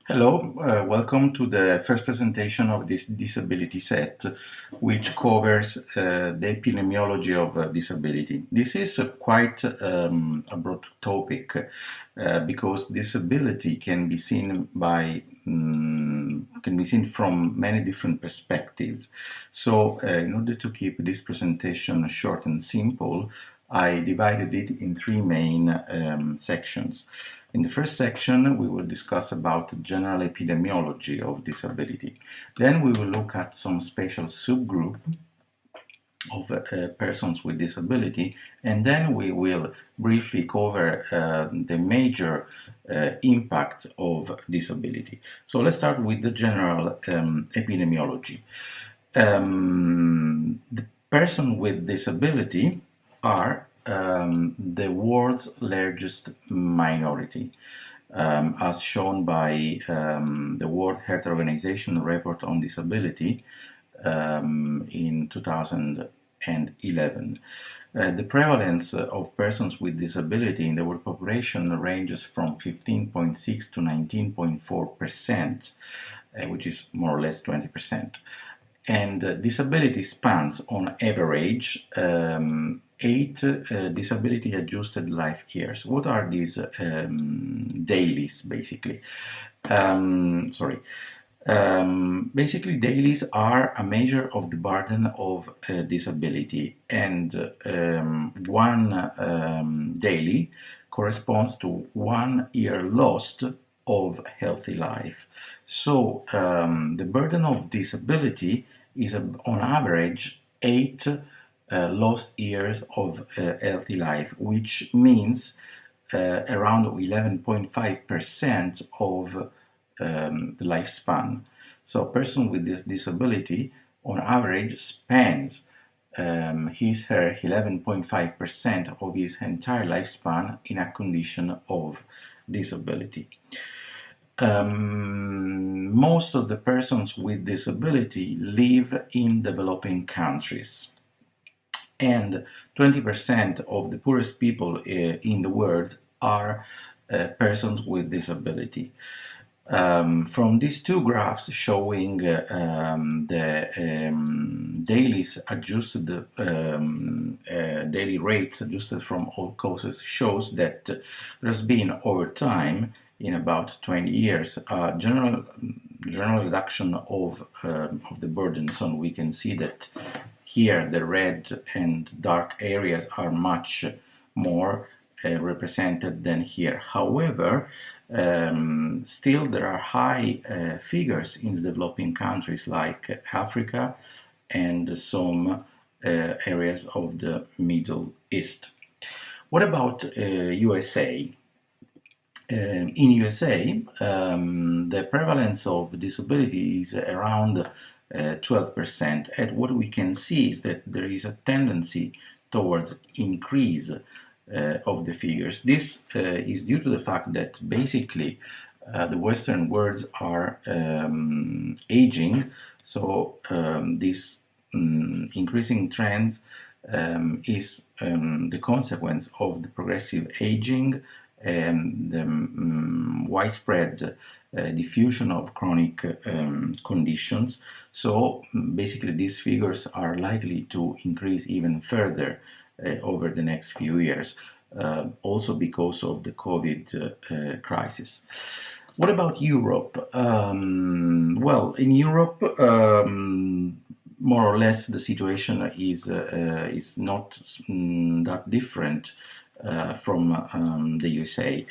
Hello, welcome to the first presentation of this disability set, which covers the epidemiology of disability. This is quite a broad topic because disability can be seen from many different perspectives. So, in order to keep this presentation short and simple, I divided it in three main sections. In the first section, we will discuss about general epidemiology of disability. Then we will look at some special subgroup of persons with disability, and then we will briefly cover the major impact of disability. So let's start with the general epidemiology. The person with disability are the world's largest minority, as shown by the World Health Organization report on disability in 2011. The prevalence of persons with disability in the world population ranges from 15.6 to 19.4%, which is more or less 20%. And disability spans on average 8 disability adjusted life years. What are these dailies, basically? Basically, dailies are a measure of the burden of disability, and one daily corresponds to 1 year lost of healthy life. So the burden of disability is on average 8 lost years of healthy life, which means around 11.5% of the lifespan. So a person with this disability on average spends her 11.5% of his entire lifespan in a condition of disability. Most of the persons with disability live in developing countries, and 20% of the poorest people in the world are persons with disability. From these two graphs showing the dailies adjusted, daily rates adjusted from all causes, shows that there's been over time, in about 20 years, a general reduction of the burden. So we can see that here the red and dark areas are much more represented than here. However, still there are high figures in the developing countries like Africa and some areas of the Middle East. What about USA? In USA, the prevalence of disability is around 12%, and what we can see is that there is a tendency towards increase of the figures. This is due to the fact that basically the Western worlds are aging, so this increasing trends is the consequence of the progressive aging and the widespread diffusion of chronic conditions. So basically these figures are likely to increase even further over the next few years, also because of the COVID crisis. What about Europe? Well, in Europe, more or less the situation is not that different from the USA.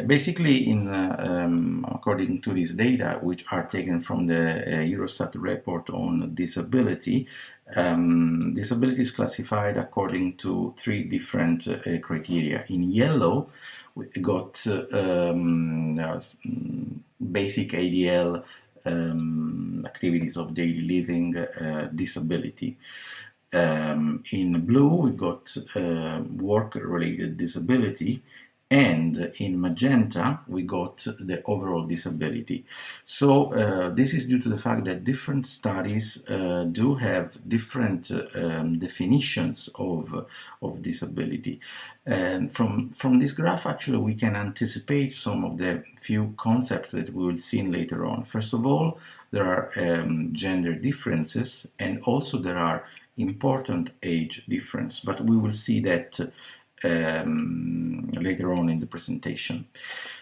Basically, according to these data, which are taken from the Eurostat report on disability, disability is classified according to 3 different criteria. In yellow, we got basic ADL, activities of daily living, disability. In blue, we got work-related disability, and in magenta we got the overall disability. So this is due to the fact that different studies do have different definitions of disability. And from this graph, actually, we can anticipate some of the few concepts that we will see later on. First of all, there are gender differences, and also there are important age difference, but we will see that later on in the presentation.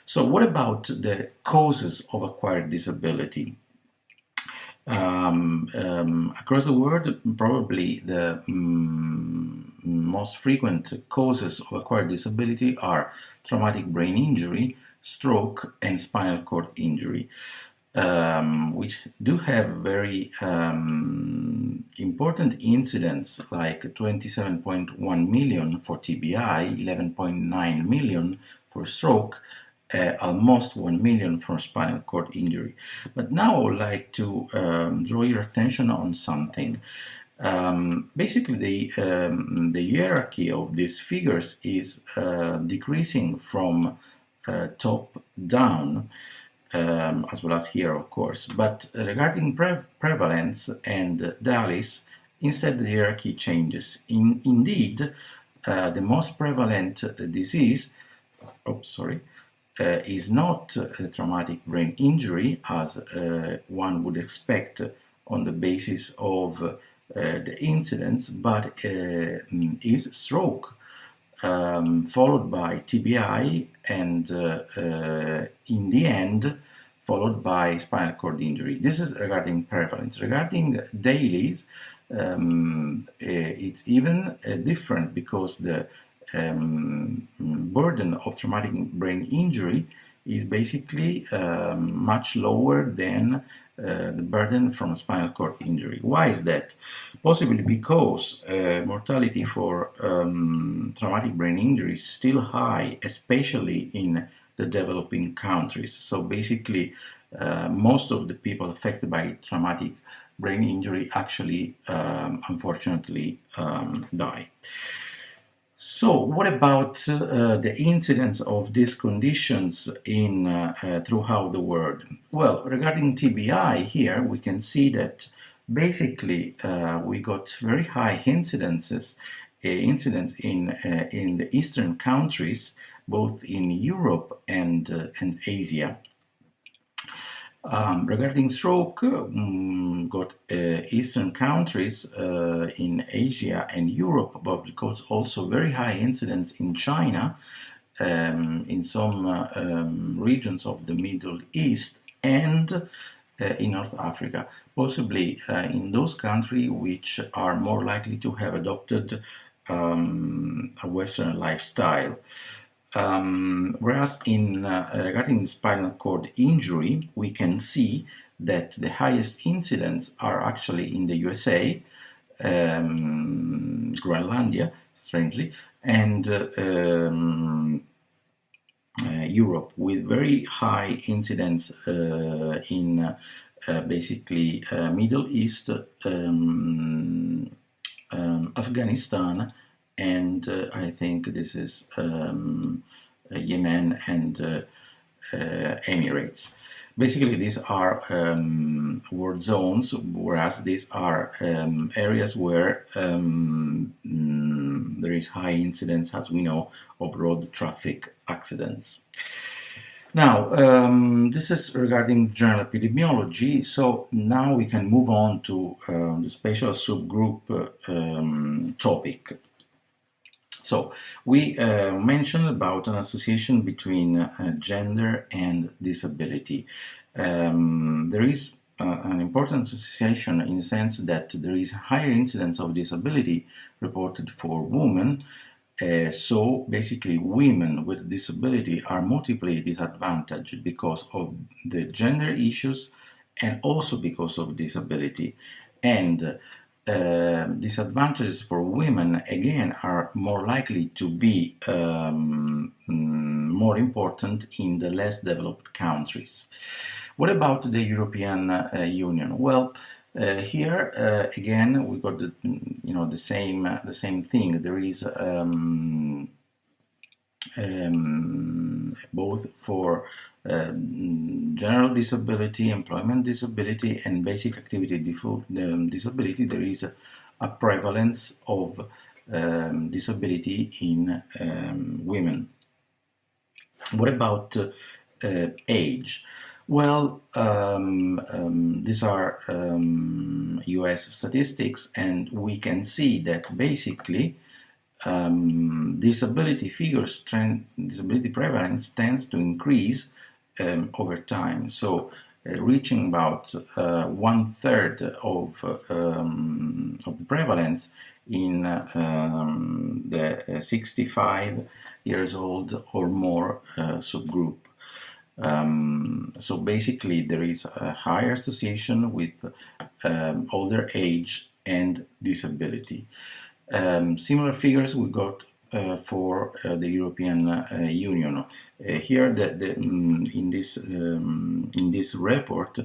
So what about the causes of acquired disability? Across the world, probably the most frequent causes of acquired disability are traumatic brain injury, stroke, and spinal cord injury, which do have very important incidents, like 27.1 million for TBI, 11.9 million for stroke, almost 1 million for spinal cord injury. But now I would like to draw your attention on something. Basically, the hierarchy of these figures is decreasing from top down, as well as here, of course. But regarding prevalence and DALYs, instead the hierarchy changes. Indeed, the most prevalent disease, is not traumatic brain injury, as one would expect on the basis of the incidence, but is stroke, followed by TBI, and in the end, followed by spinal cord injury. This is regarding prevalence. Regarding dailies, it's even different, because the burden of traumatic brain injury is basically much lower than the burden from spinal cord injury. Why is that? Possibly because mortality for traumatic brain injury is still high, especially in the developing countries. So basically, most of the people affected by traumatic brain injury actually, unfortunately, die. So what about the incidence of these conditions throughout the world? Well, regarding TBI here, we can see that basically we got very high incidence in the eastern countries, both in Europe and Asia. Regarding stroke, got eastern countries in Asia and Europe, but because also very high incidence in China, in some regions of the Middle East, and in North Africa, possibly in those countries which are more likely to have adopted a Western lifestyle. Whereas regarding spinal cord injury, we can see that the highest incidents are actually in the USA, Groenlandia, strangely, and Europe, with very high incidents in basically Middle East, Afghanistan, and I think this is Yemen and Emirates. Basically, these are war zones, whereas these are areas where there is high incidence, as we know, of road traffic accidents. Now, this is regarding general epidemiology, so now we can move on to the special subgroup topic. So, we mentioned about an association between gender and disability. There is an important association in the sense that there is higher incidence of disability reported for women. So basically, women with disability are multiply disadvantaged because of the gender issues and also because of disability. And disadvantages for women, again, are more likely to be more important in the less developed countries. What about the European Union? Well, here again we got the same thing. There is both for general disability, employment disability, and basic activity disability, there is a prevalence of disability in women. What about age? Well, these are US statistics, and we can see that basically disability disability prevalence tends to increase over time. So, reaching about 1/3 of the prevalence in the 65 years old or more subgroup. So basically, there is a higher association with older age and disability. Similar figures we got for the European Union. Here, in this report,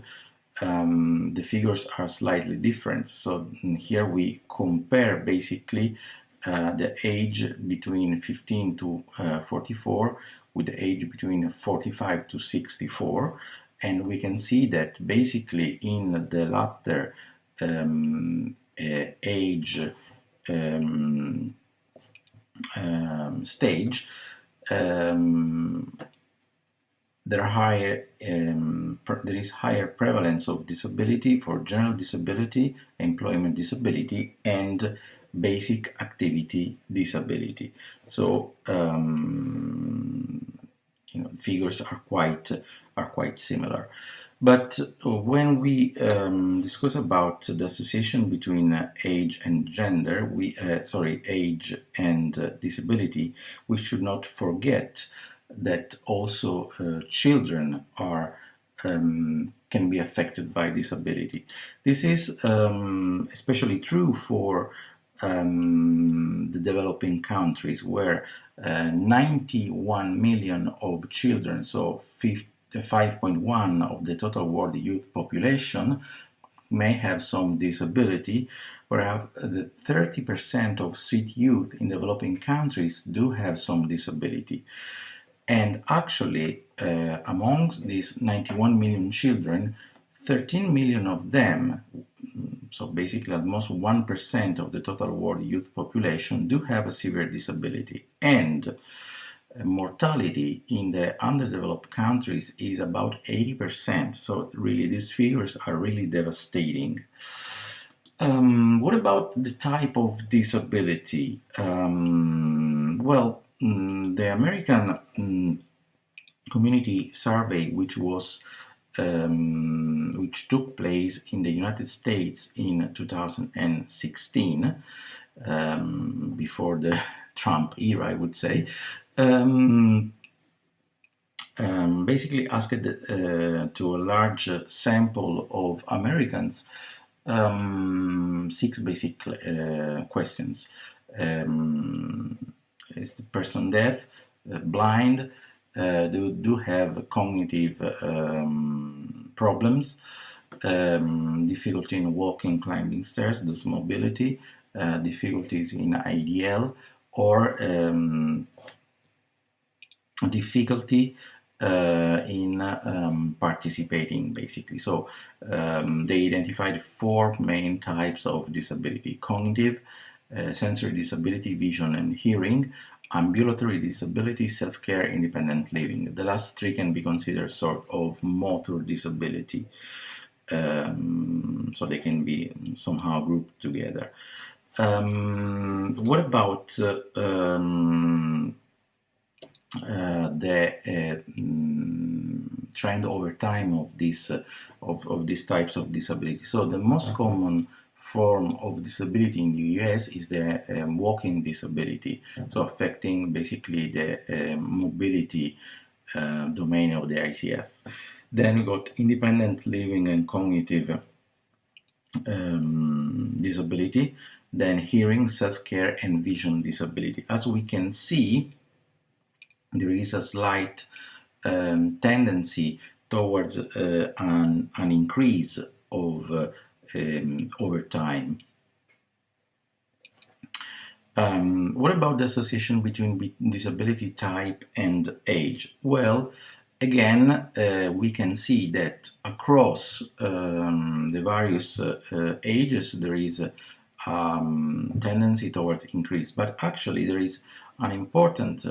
the figures are slightly different. So here we compare basically the age between 15 to 44 with the age between 45 to 64, and we can see that basically in the latter age stage, there is higher prevalence of disability for general disability, employment disability, and basic activity disability. So figures are quite similar. But when we discuss about the association between age and gender, age and disability, we should not forget that also children can be affected by disability. This is especially true for the developing countries, where 91 million of children, so 5.1 of the total world youth population, may have some disability, whereas 30% of street youth in developing countries do have some disability. And actually, amongst these 91 million children, 13 million of them, so basically almost 1% of the total world youth population, do have a severe disability. And mortality in the underdeveloped countries is about 80%. So really, these figures are really devastating. What about the type of disability? Well, the American Community Survey, which took place in the United States in 2016, before the Trump era, I would say, basically asked to a large sample of Americans 6 basic questions. Is the person deaf, blind, do have cognitive problems, difficulty in walking, climbing stairs, thus mobility, difficulties in IDL, or difficulty in participating, basically. So they identified 4 main types of disability: cognitive, sensory disability, vision and hearing, ambulatory disability, self-care, independent living. The last 3 can be considered sort of motor disability, so they can be somehow grouped together. What about the trend over time of these types of disability? So the most common form of disability in the US is the walking disability, so affecting basically the mobility domain of the ICF. Then we got independent living and cognitive disability, then hearing, self-care, and vision disability. As we can see, there is a slight tendency towards an increase of over time. What about the association between disability type and age? Well, again, we can see that across the various ages there is a tendency towards increase, but actually there is an important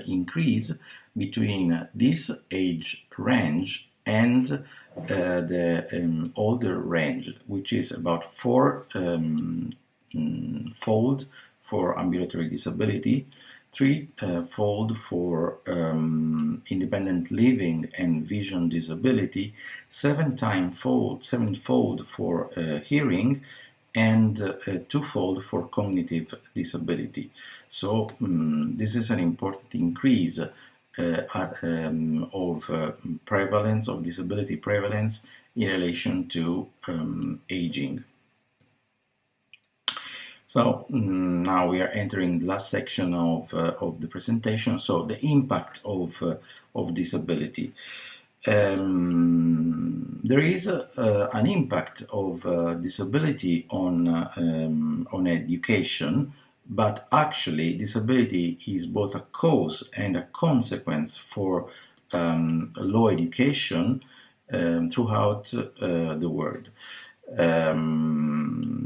increase between this age range and the older range, which is about fold for ambulatory disability, threefold for independent living and vision disability, sevenfold for hearing, and twofold for cognitive disability. So this is an important increase of prevalence, of disability prevalence in relation to aging. So now we are entering the last section of the presentation. So the impact of disability. There is an impact of disability on education, but actually disability is both a cause and a consequence for low education throughout the world.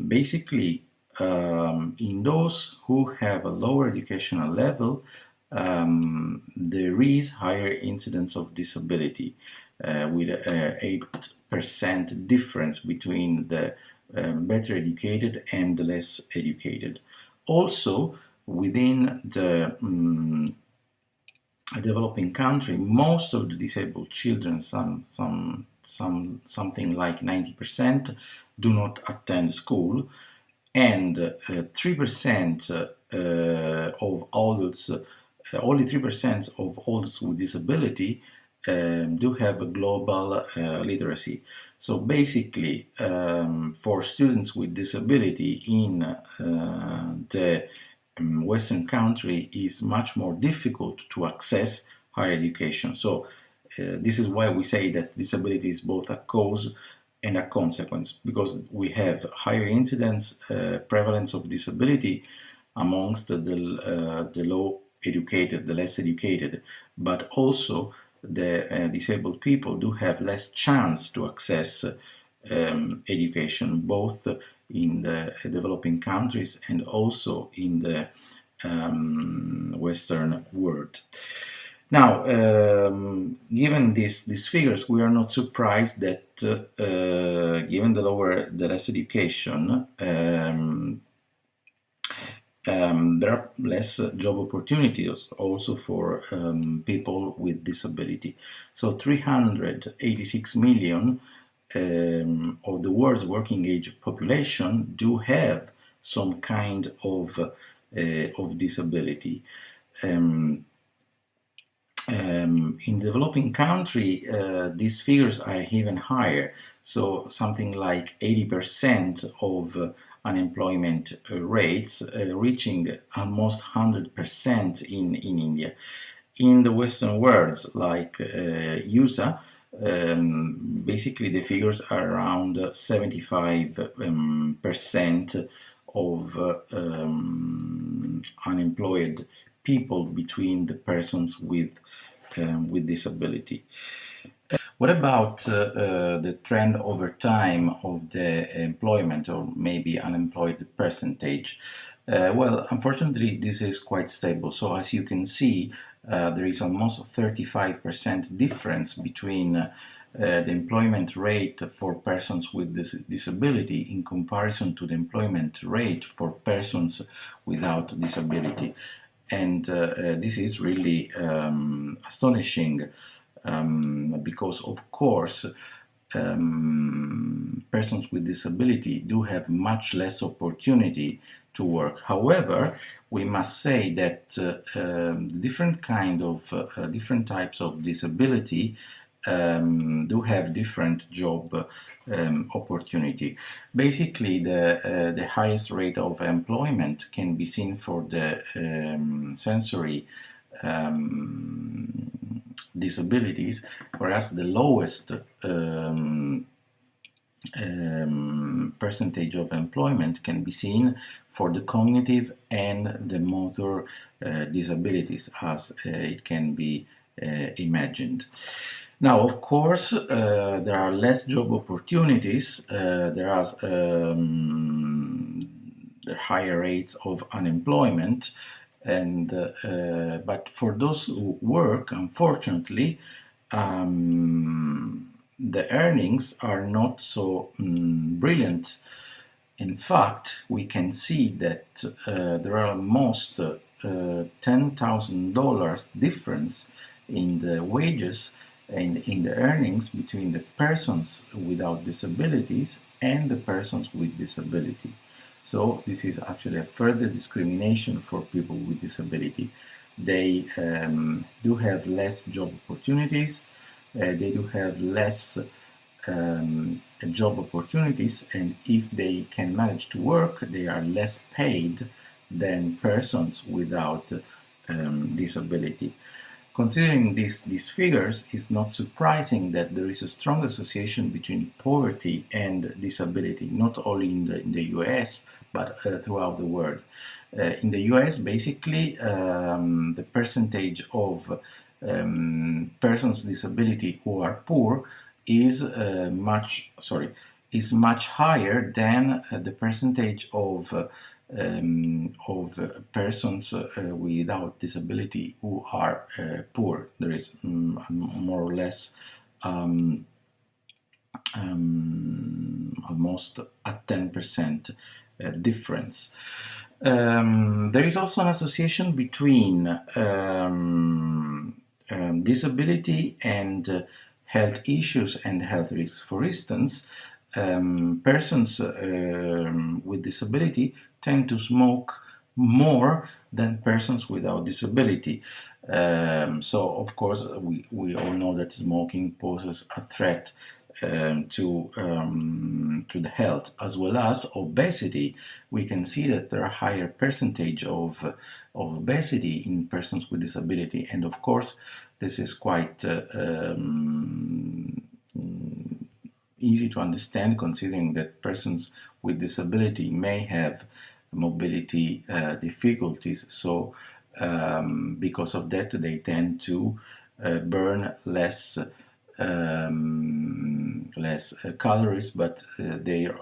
Basically, in those who have a lower educational level, there is higher incidence of disability with an 8% difference between the better educated and the less educated. Also, within the developing country, most of the disabled children, something like 90%, do not attend school, and 3% of adults, only 3% of adults with disability do have a global literacy. So basically, for students with disability in the Western country, is much more difficult to access higher education. So this is why we say that disability is both a cause and a consequence, because we have higher incidence, prevalence of disability amongst the low educated, the less educated, but also the disabled people do have less chance to access education, both in the developing countries and also in the Western world. Now, given these figures, we are not surprised that given the less education, there are less job opportunities also for people with disability. So 386 million of the world's working age population do have some kind of disability. In developing country, these figures are even higher. So something like 80% of unemployment rates, reaching almost 100% in India. In the Western world, like USA, basically the figures are around 75% of unemployed people between the persons with disability. What about the trend over time of the employment or maybe unemployed percentage? Well, unfortunately, this is quite stable. So as you can see, there is almost 35% difference between the employment rate for persons with disability in comparison to the employment rate for persons without disability. And this is really astonishing because, of course, persons with disability do have much less opportunity to work. However, we must say that different types of disability do have different job opportunity. Basically, the highest rate of employment can be seen for the sensory disabilities, whereas the lowest percentage of employment can be seen for the cognitive and the motor disabilities, as it can be imagined. Now, of course, there are less job opportunities. There are the higher rates of unemployment, and but for those who work, unfortunately, the earnings are not so brilliant. In fact, we can see that there are almost $10,000 difference in the wages and in the earnings between the persons without disabilities and the persons with disability. So this is actually a further discrimination for people with disability. They do have less job opportunities, they do have less job opportunities, and if they can manage to work, they are less paid than persons without disability. Considering these figures, it's not surprising that there is a strong association between poverty and disability, not only in the US, but throughout the world. In the US, basically, the percentage of persons with disability who are poor is much higher than the percentage of persons without disability who are poor. There is more or less almost a 10% difference. There is also an association between disability and health issues and health risks. For instance, persons with disability tend to smoke more than persons without disability. So, of course, we all know that smoking poses a threat to the health, as well as obesity. We can see that there are higher percentage of obesity in persons with disability, and of course, this is quite easy to understand, considering that persons with disability may have mobility difficulties. So, because of that, they tend to burn less calories, but their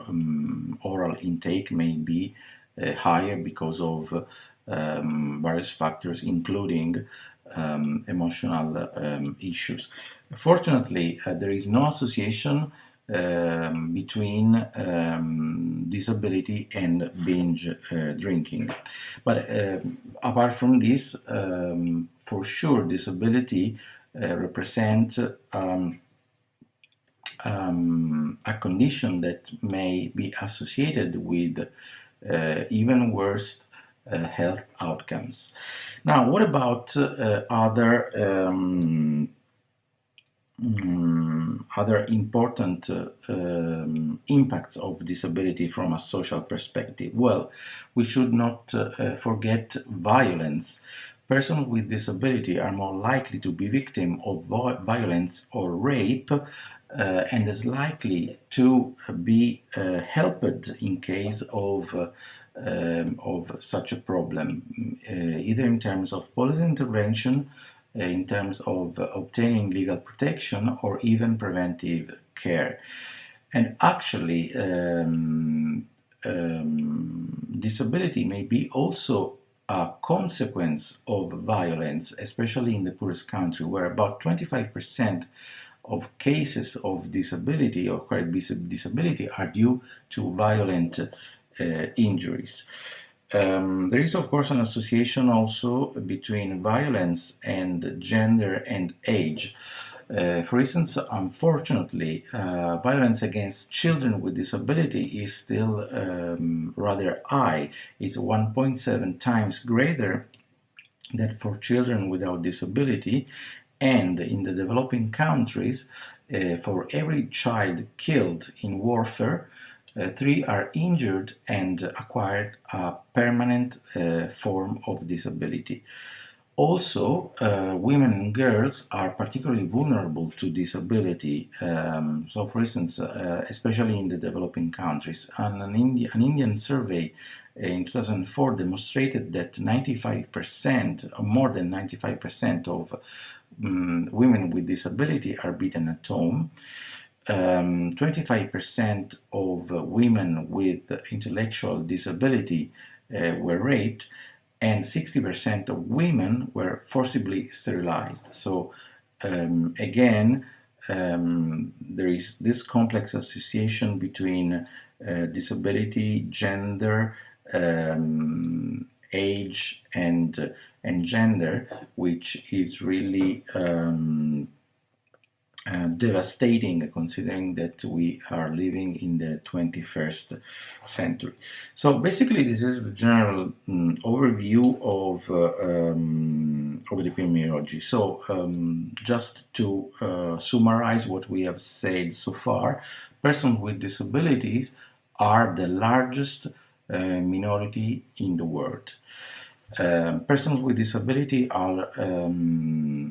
oral intake may be higher because of various factors, including emotional issues. Fortunately, there is no association between disability and binge drinking. But apart from this, for sure, disability represents a condition that may be associated with even worse health outcomes. Now, what about other important impacts of disability from a social perspective? Well, we should not forget violence. Persons with disability are more likely to be victim of violence or rape, and is likely to be helped in case of such a problem, either in terms of policy intervention, in terms of obtaining legal protection, or even preventive care. And actually, disability may be also a consequence of violence, especially in the poorest country, where about 25% of cases of disability or acquired disability are due to violent injuries. There is, of course, an association also between violence and gender and age. For instance, unfortunately, violence against children with disability is still rather high. It's 1.7 times greater than for children without disability. And in the developing countries, for every child killed in warfare, 3 are injured and acquired a permanent form of disability. Also, women and girls are particularly vulnerable to disability. So, for instance, especially in the developing countries, an Indian survey in 2004 demonstrated that 95%, or more than 95% of women with disability are beaten at home. 25% of women with intellectual disability were raped, and 60% of women were forcibly sterilized. So again, there is this complex association between disability, gender, age, and gender, which is really devastating, considering that we are living in the 21st century. So basically, this is the general overview of epidemiology. So just to summarize what we have said so far, persons with disabilities are the largest minority in the world. Persons with disability are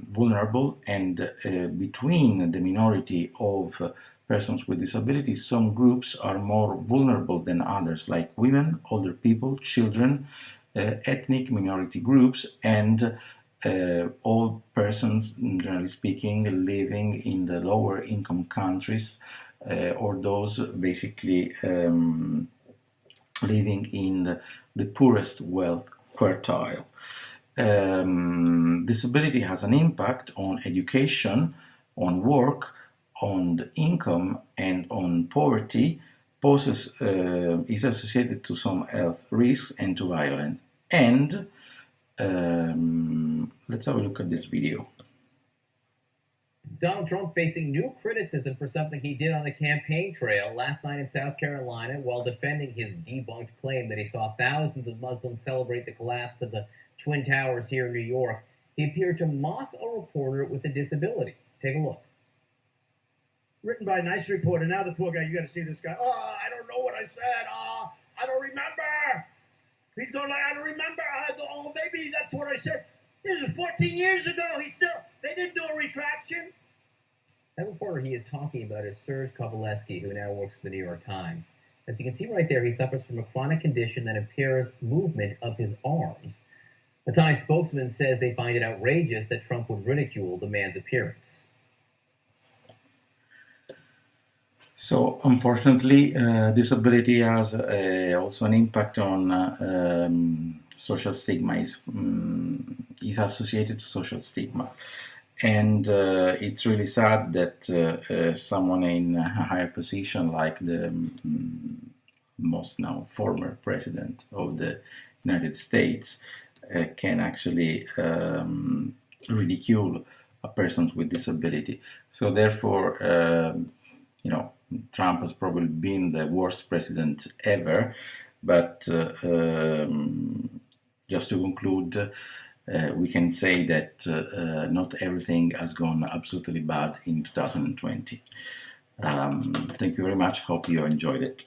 vulnerable, and between the minority of persons with disabilities, some groups are more vulnerable than others, like women, older people, children, ethnic minority groups, and all persons, generally speaking, living in the lower income countries, or those basically living in the poorest wealth quartile. Disability has an impact on education, on work, on the income, and on poverty. Poses is associated to some health risks and to violence. And let's have a look at this video. Donald Trump facing new criticism for something he did on the campaign trail last night in South Carolina while defending his debunked claim that he saw thousands of Muslims celebrate the collapse of the Twin Towers here in New York. He appeared to mock a reporter with a disability. Take a look. Written by a nice reporter. Now the poor guy, you got to see this guy. Oh, I don't know what I said. Oh, I don't remember. He's going like, I don't remember. Oh, maybe that's what I said. This is 14 years ago. They didn't do a retraction. That reporter he is talking about is Serge Kovaleski, who now works for the New York Times. As you can see right there, he suffers from a chronic condition that impairs movement of his arms. The Times spokesman says they find it outrageous that Trump would ridicule the man's appearance. So, unfortunately, disability has also an impact on social stigma. Is associated to social stigma. And it's really sad that someone in a higher position, like the most now former president of the United States, can actually ridicule a person with disability. So therefore, Trump has probably been the worst president ever. But just to conclude, we can say that not everything has gone absolutely bad in 2020. Thank you very much. Hope you enjoyed it.